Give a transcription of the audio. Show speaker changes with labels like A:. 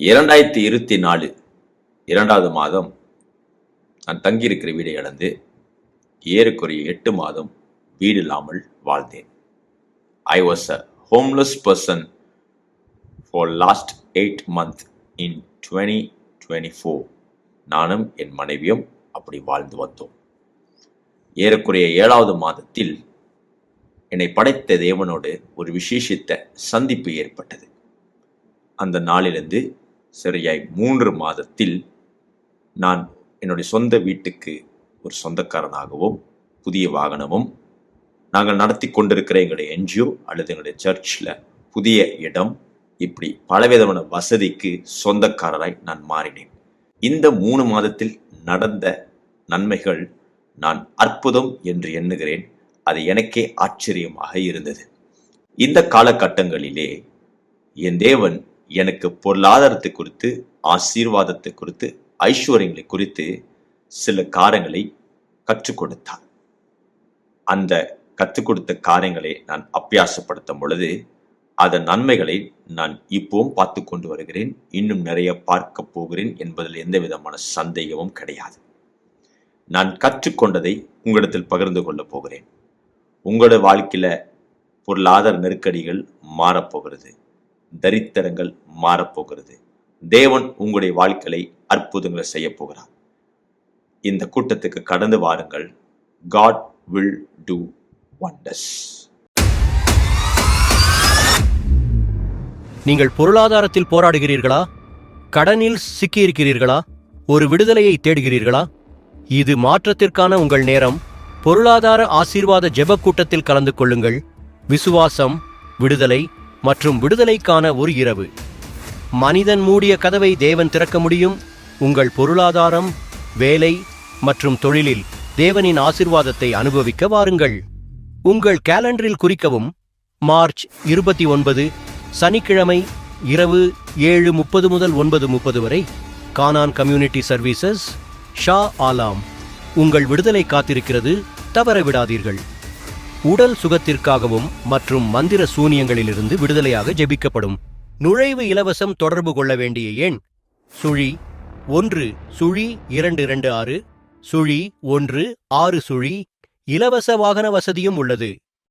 A: 2024 2வது மாதம் நான் தங்கியிருக்கிற வீடை இழந்து ஏறக்குறைய 8 மாதம் வீடு இல்லாமல் வாழ்ந்தேன். I was a homeless person for last 8 months in 2024. நானும் என் மனைவியும் அப்படி வாழ்ந்து வந்தோம். ஏறக்குறைய 7வது மாதத்தில் என்னை படைத்த தேவனோடு ஒரு விசேஷித்த சந்திப்பு ஏற்பட்டது. அந்த நாளிலிருந்து சரியாய் 3 மாதத்தில் நான் என்னுடைய சொந்த வீட்டுக்கு ஒரு சொந்தக்காரனாகவும் புதிய வாகனமும் நாங்கள் நடத்தி கொண்டிருக்கிற எங்களுடைய என்ஜிஓ அல்லது எங்களுடைய சர்ச்சில் புதிய இடம் இப்படி பலவிதமான வசதிக்கு சொந்தக்காரராய் நான் மாறினேன். இந்த 3 மாதத்தில் நடந்த நன்மைகள் நான் அற்புதம் என்று எண்ணுகிறேன். அது எனக்கே ஆச்சரியமாக இருந்தது. இந்த காலகட்டங்களிலே என் தேவன் எனக்கு பொருளாதாரத்தை குறித்து, ஆசீர்வாதத்தை குறித்து, ஐஸ்வர்யங்களை குறித்து சில காரியங்களை கற்றுக் கொடுத்தார். அந்த கற்றுக் கொடுத்த காரியங்களை நான் அபியாசப்படுத்தும் பொழுது அதன் நன்மைகளை நான் இப்பவும் பார்த்து கொண்டு வருகிறேன். இன்னும் நிறைய பார்க்க போகிறேன் என்பதில் எந்த விதமான சந்தேகமும் கிடையாது. நான் கற்றுக்கொண்டதை உங்களிடத்தில் பகிர்ந்து கொள்ள போகிறேன். உங்களோட வாழ்க்கையில பொருளாதார நெருக்கடிகள் மாறப்போகிறது, தரித்திரங்கள் மாறப்போகிறது. தேவன் உங்களுடைய வாழ்க்கையை அற்புதங்களை செய்ய போகிறார். இந்த கூட்டத்துக்கு கடந்து வாருங்கள். God will do wonders.
B: நீங்கள் பொருளாதாரத்தில் போராடுகிறீர்களா? கடனில் சிக்கியிருக்கிறீர்களா? ஒரு விடுதலையை தேடுகிறீர்களா? இது மாற்றத்திற்கான உங்கள் நேரம். பொருளாதார ஆசீர்வாத ஜெப கூட்டத்தில் கலந்து கொள்ளுங்கள். விசுவாசம், விடுதலை மற்றும் விடுதலைக்கான ஒரு இரவு. மனிதன் மூடிய கதவை தேவன் திறக்க முடியும். உங்கள் பொருளாதாரம், வேலை மற்றும் தொழிலில் தேவனின் ஆசீர்வாதத்தை அனுபவிக்க வாருங்கள். உங்கள் கேலண்டரில் குறிக்கவும். மார்ச் 29 சனிக்கிழமை இரவு 7:30 முதல் 9:30 வரை கானான் கம்யூனிட்டி சர்வீசஸ், ஷா ஆலாம். உங்கள் விடுதலை காத்திருக்கிறது, தவற விடாதீர்கள். உடல் சுகத்திற்காகவும் மற்றும் மந்திர சூனியங்களிலிருந்து விடுதலையாக ஜெபிக்கப்படும். நுழைவு இலவசம். தொடர்பு கொள்ள வேண்டிய எண் *1*226*1 6. இலவச வாகன வசதியும் உள்ளது.